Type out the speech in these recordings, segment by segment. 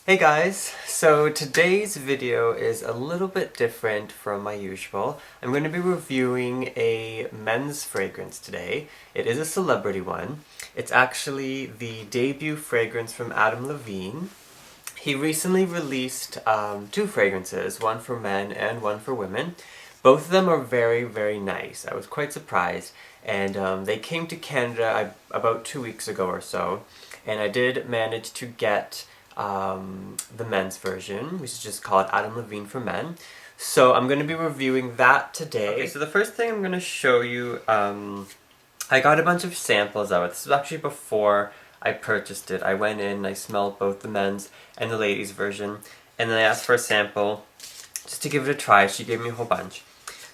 Hey guys, so today's video is a little bit different from my usual. I'm going to be reviewing a men's fragrance today. It is a celebrity one. It's actually the debut fragrance from Adam Levine. He recently released two fragrances, one for men and one for women. Both of them are very, very nice. I was quite surprised. And they came to Canada about 2 weeks ago or so. And I did manage to get the men's version, which is just called Adam Levine for Men. So I'm going to be reviewing that today. Okay, so the first thing I'm going to show you, I got a bunch of samples of it. This was actually before I purchased it. I went in, I smelled both the men's and the ladies' version, and then I asked for a sample just to give it a try. She gave me a whole bunch.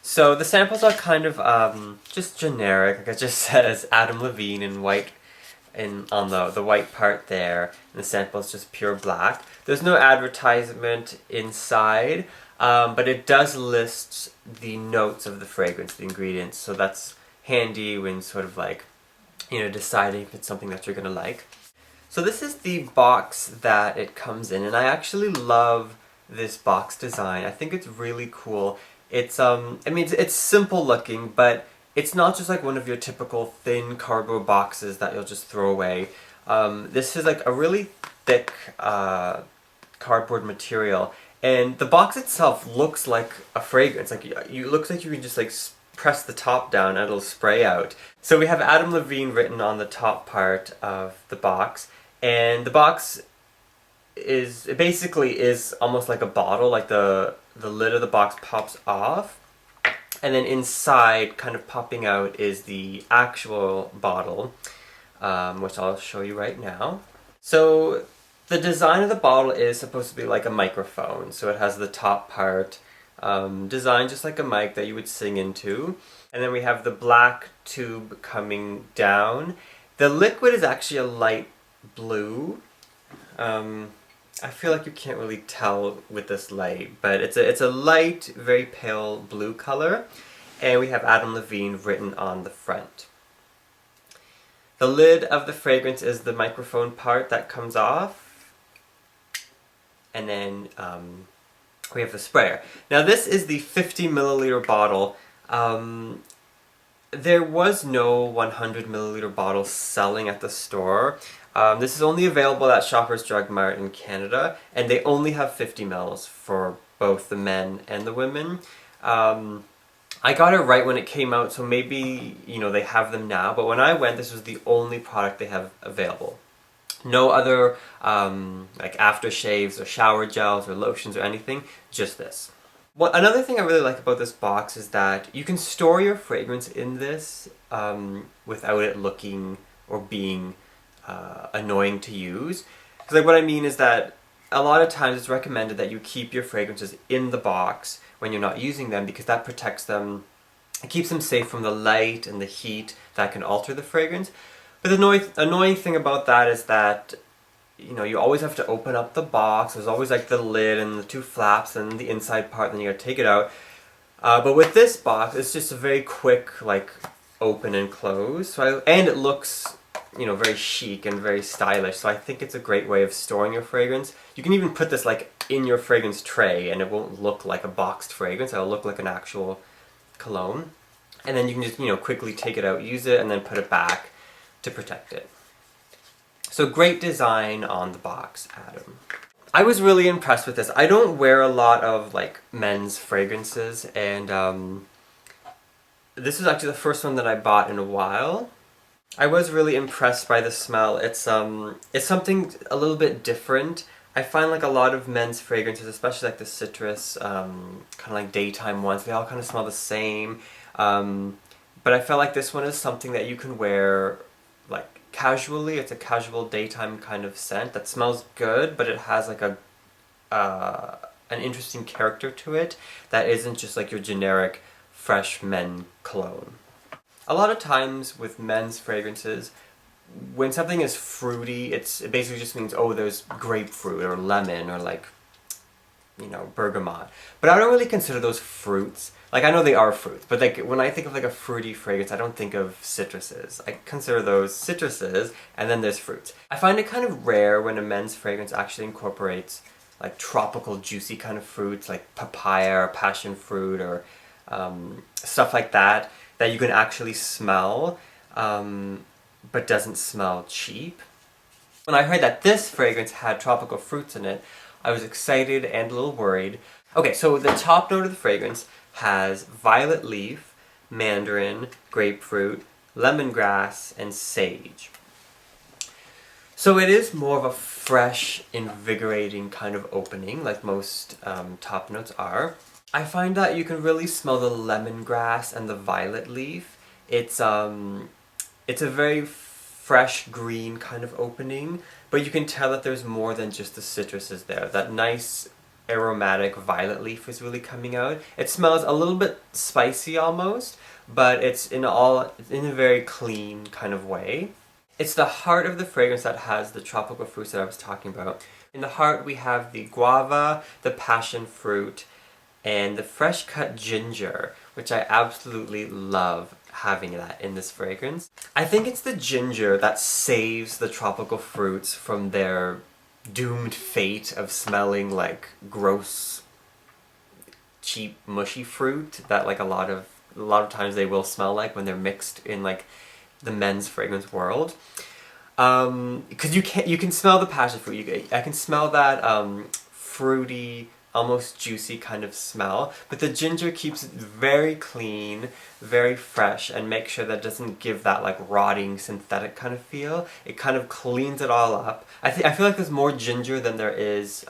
So the samples are kind of just generic. Like it just says Adam Levine in white on the white part there, and the sample is just pure black. There's no advertisement inside, but it does list the notes of the fragrance, the ingredients, so that's handy when sort of like, deciding if it's something that you're gonna like. So this is the box that it comes in, and I actually love this box design. I think it's really cool. It's it's simple looking, but it's not just like one of your typical thin cardboard boxes that you'll just throw away. This is like a really thick cardboard material, and the box itself looks like a fragrance. Like you looks like you can just like press the top down and it'll spray out. So we have Adam Levine written on the top part of the box, and the box it basically is almost like a bottle. Like the lid of the box pops off, and then inside, kind of popping out, is the actual bottle, which I'll show you right now. So the design of the bottle is supposed to be like a microphone. So it has the top part designed just like a mic that you would sing into. And then we have the black tube coming down. The liquid is actually a light blue. I feel like you can't really tell with this light, but it's a light, very pale blue color, and we have Adam Levine written on the front. The lid of the fragrance is the microphone part that comes off, and then we have the sprayer. Now this is the 50 milliliter bottle. There was no 100 milliliter bottle selling at the store. This is only available at Shoppers Drug Mart in Canada, and they only have 50 mils for both the men and the women. I got it right when it came out, so maybe, they have them now, but when I went, this was the only product they have available. No other, like aftershaves or shower gels or lotions or anything, just this. Another thing I really like about this box is that you can store your fragrance in this without it looking or being annoying to use. Because like what I mean is that a lot of times it's recommended that you keep your fragrances in the box when you're not using them, because that protects them, it keeps them safe from the light and the heat that can alter the fragrance. But the annoying thing about that is that you always have to open up the box. There's always like the lid and the two flaps and the inside part, and then you gotta take it out. But with this box, it's just a very quick like open and close. And it looks very chic and very stylish. So I think it's a great way of storing your fragrance. You can even put this like in your fragrance tray, and it won't look like a boxed fragrance. It'll look like an actual cologne. And then you can just quickly take it out, use it, and then put it back to protect it. So great design on the box, Adam. I was really impressed with this. I don't wear a lot of like men's fragrances, and this is actually the first one that I bought in a while. I was really impressed by the smell. It's something a little bit different. I find like a lot of men's fragrances, especially like the citrus, kind of like daytime ones, they all kind of smell the same. But I felt like this one is something that you can wear like casually. It's a casual daytime kind of scent that smells good, but it has like an interesting character to it that isn't just like your generic fresh men cologne. A lot of times with men's fragrances, when something is fruity, it basically just means, oh, there's grapefruit or lemon or like bergamot. But I don't really consider those fruits. Like, I know they are fruits, but like when I think of like a fruity fragrance, I don't think of citruses. I consider those citruses, and then there's fruits. I find it kind of rare when a men's fragrance actually incorporates like tropical juicy kind of fruits like papaya or passion fruit or stuff like that you can actually smell, but doesn't smell cheap. When I heard that this fragrance had tropical fruits in it, I was excited and a little worried. Okay, so the top note of the fragrance has violet leaf, mandarin, grapefruit, lemongrass, and sage. So it is more of a fresh, invigorating kind of opening, like most top notes are. I find that you can really smell the lemongrass and the violet leaf. It's a very fresh green kind of opening, but you can tell that there's more than just the citruses there. That nice aromatic violet leaf is really coming out. It smells a little bit spicy almost, but it's in a very clean kind of way. It's the heart of the fragrance that has the tropical fruits that I was talking about. In the heart we have the guava, the passion fruit, and the fresh cut ginger, which I absolutely love having that in this fragrance. I think it's the ginger that saves the tropical fruits from their doomed fate of smelling like gross, cheap, mushy fruit that like a lot of times they will smell like when they're mixed in like the men's fragrance world. Because you can smell the passion fruit. I can smell that fruity, almost juicy kind of smell, but the ginger keeps it very clean, very fresh, and makes sure that it doesn't give that like rotting synthetic kind of feel. It kind of cleans it all up. I feel like there's more ginger than there is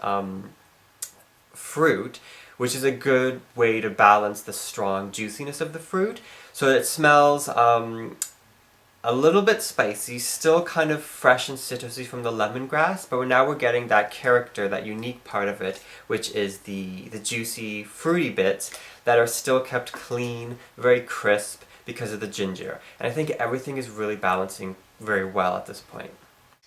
fruit, which is a good way to balance the strong juiciness of the fruit. So it smells a little bit spicy, still kind of fresh and citrusy from the lemongrass, but now we're getting that character, that unique part of it, which is the juicy, fruity bits that are still kept clean, very crisp because of the ginger. And I think everything is really balancing very well at this point.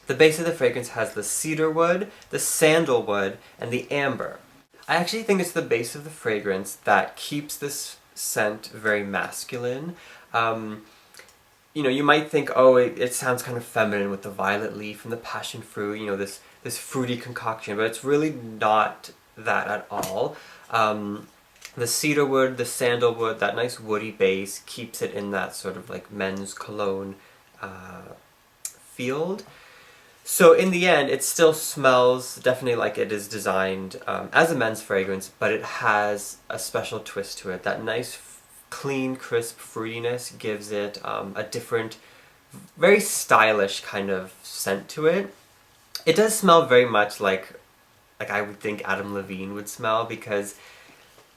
The base of the fragrance has the cedarwood, the sandalwood, and the amber. I actually think it's the base of the fragrance that keeps this scent very masculine. You might think, oh, it sounds kind of feminine with the violet leaf and the passion fruit, this fruity concoction, but it's really not that at all. The cedarwood, the sandalwood, that nice woody base keeps it in that sort of like men's cologne field. So in the end, it still smells definitely like it is designed as a men's fragrance, but it has a special twist to it. That nice clean, crisp fruitiness gives it a different, very stylish kind of scent to it. It does smell very much like I would think Adam Levine would smell, because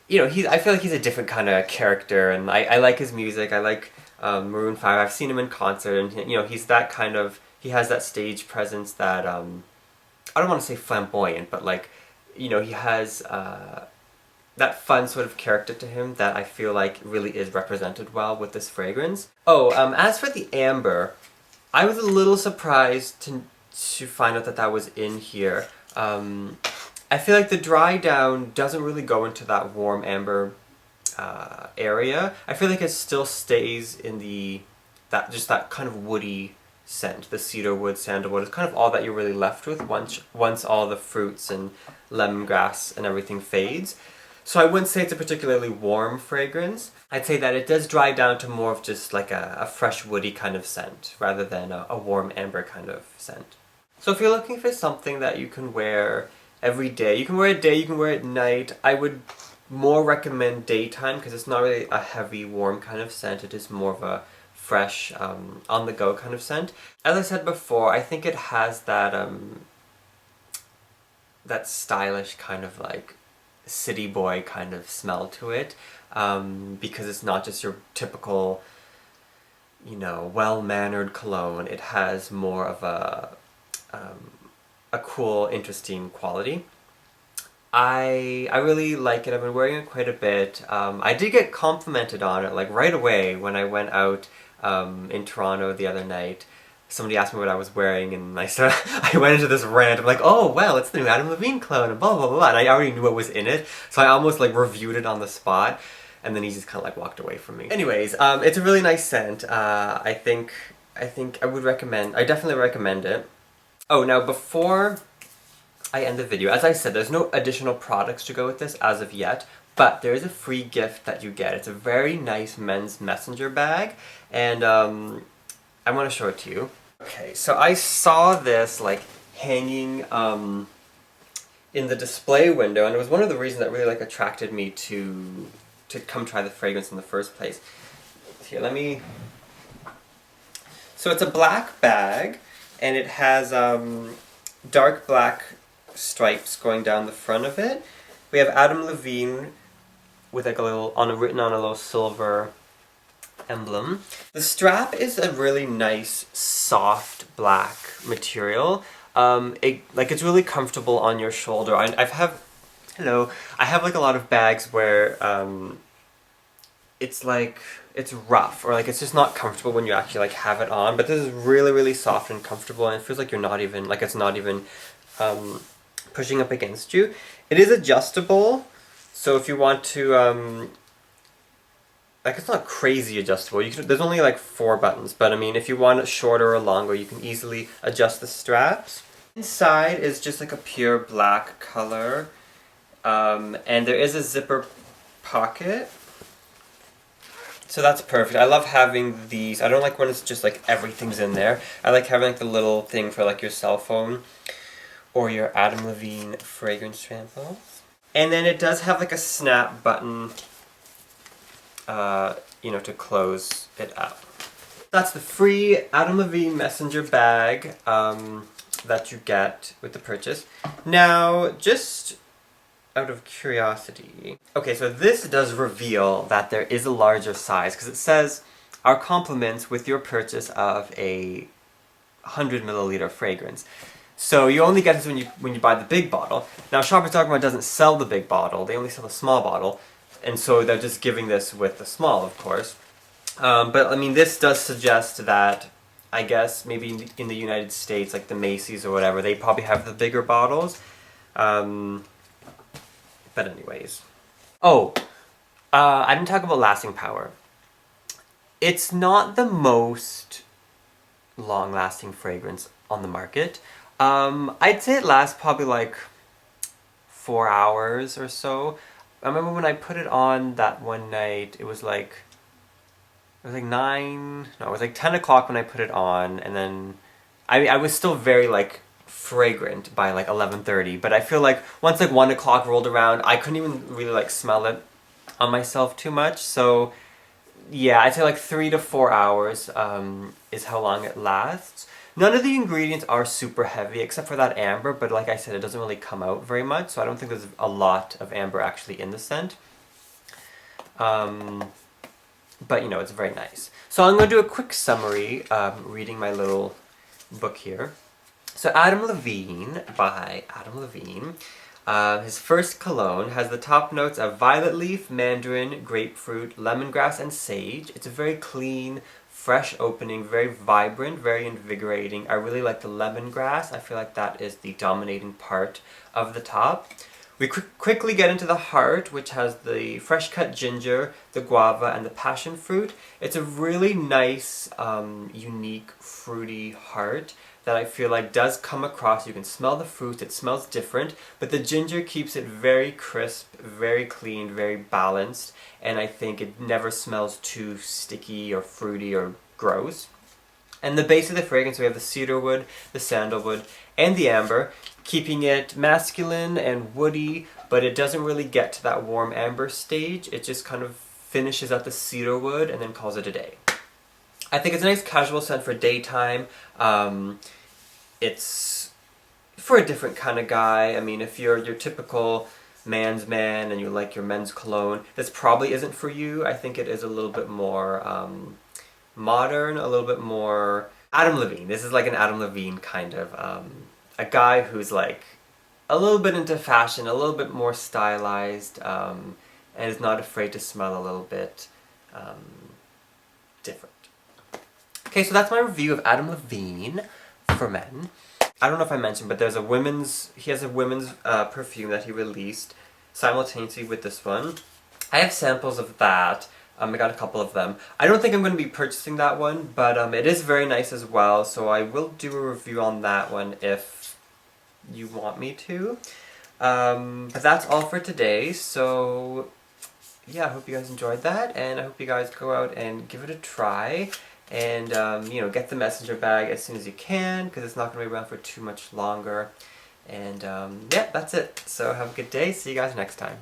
I feel like he's a different kind of character, and I like his music. I like Maroon 5. I've seen him in concert, and he's that kind of, he has that stage presence that I don't want to say flamboyant, but like he has that fun sort of character to him that I feel like really is represented well with this fragrance. Oh, as for the amber, I was a little surprised to find out that was in here. I feel like the dry down doesn't really go into that warm amber area. I feel like it still stays in that kind of woody scent. The cedarwood, sandalwood is kind of all that you're really left with once all the fruits and lemongrass and everything fades. So I wouldn't say it's a particularly warm fragrance. I'd say that it does dry down to more of just like a fresh woody kind of scent rather than a warm amber kind of scent. So if you're looking for something that you can wear every day, you can wear it day, you can wear it at night. I would more recommend daytime because it's not really a heavy warm kind of scent. It is more of a fresh on the go kind of scent. As I said before, I think it has that stylish kind of like city boy kind of smell to it, because it's not just your typical, well-mannered cologne. It has more of a cool, interesting quality. I really like it. I've been wearing it quite a bit. I did get complimented on it like right away when I went out in Toronto the other night. somebody asked me what I was wearing, and I went into this rant. I'm like, oh, well, it's the new Adam Levine cologne, and blah, blah, blah, and I already knew what was in it, so I almost, like, reviewed it on the spot, and then he just kind of, like, walked away from me. Anyways, it's a really nice scent. I think I would recommend, I definitely recommend it. Oh, now, before I end the video, as I said, there's no additional products to go with this as of yet, but there is a free gift that you get. It's a very nice men's messenger bag, and, I want to show it to you. Okay, so I saw this like hanging in the display window, and it was one of the reasons that really like attracted me to come try the fragrance in the first place. Here, let me... So it's a black bag, and it has dark black stripes going down the front of it. We have Adam Levine with like a little, written on a little silver emblem. The strap is a really nice, soft black material. It's really comfortable on your shoulder. I have like a lot of bags where it's rough, or like it's just not comfortable when you actually like have it on. But this is really, really soft and comfortable, and it feels like you're not even it's not even pushing up against you. It is adjustable, so if you want to it's not crazy adjustable. There's only like 4 buttons, but I mean, if you want it shorter or longer, you can easily adjust the straps. Inside is just like a pure black color, and there is a zipper pocket, so that's perfect. I love having these. I don't like when it's just like everything's in there. I like having like the little thing for like your cell phone or your Adam Levine fragrance samples. And then it does have like a snap button, to close it up. That's the free Adam Levine messenger bag that you get with the purchase. Now, just out of curiosity... Okay, so this does reveal that there is a larger size, because it says, our compliments with your purchase of a 100 milliliter fragrance. So you only get this when you buy the big bottle. Now, Shoppers Drug Mart doesn't sell the big bottle, they only sell the small bottle. And so they're just giving this with the small, of course. But I mean, this does suggest that, I guess, maybe in the United States, like the Macy's or whatever, they probably have the bigger bottles. But anyways. Oh, I didn't talk about lasting power. It's not the most long-lasting fragrance on the market. I'd say it lasts probably like 4 hours or so. I remember when I put it on that one night, it was like 9, no, it was like 10 o'clock when I put it on, and then I was still very like fragrant by like 11:30, but I feel like once like 1 o'clock rolled around, I couldn't even really like smell it on myself too much. So yeah, I'd say like 3 to 4 hours is how long it lasts. None of the ingredients are super heavy, except for that amber, but like I said, it doesn't really come out very much, so I don't think there's a lot of amber actually in the scent. But, it's very nice. So I'm going to do a quick summary, reading my little book here. So Adam Levine, by Adam Levine, his first cologne has the top notes of violet leaf, mandarin, grapefruit, lemongrass, and sage. It's a very clean, fresh opening, very vibrant, very invigorating. I really like the lemongrass. I feel like that is the dominating part of the top. We quickly get into the heart, which has the fresh cut ginger, the guava, and the passion fruit. It's a really nice, unique, fruity heart that I feel like does come across. You can smell the fruit, it smells different, but the ginger keeps it very crisp, very clean, very balanced, and I think it never smells too sticky or fruity or gross. And the base of the fragrance, we have the cedarwood, the sandalwood, and the amber, keeping it masculine and woody, but it doesn't really get to that warm amber stage. It just kind of finishes at the cedarwood and then calls it a day. I think it's a nice casual scent for daytime. It's for a different kind of guy. I mean, if you're your typical man's man and you like your men's cologne, this probably isn't for you. I think it is a little bit more modern, a little bit more Adam Levine. This is like an Adam Levine kind of a guy who's like a little bit into fashion, a little bit more stylized, and is not afraid to smell a little bit different. Okay, so that's my review of Adam Levine for men. I don't know if I mentioned, but he has a women's perfume that he released simultaneously with this one. I have samples of that. I got a couple of them. I don't think I'm going to be purchasing that one, but it is very nice as well, so I will do a review on that one if you want me to. But that's all for today, so yeah, I hope you guys enjoyed that, and I hope you guys go out and give it a try, and get the messenger bag as soon as you can, because it's not going to be around for too much longer. And yeah, that's it. So have a good day. See you guys next time.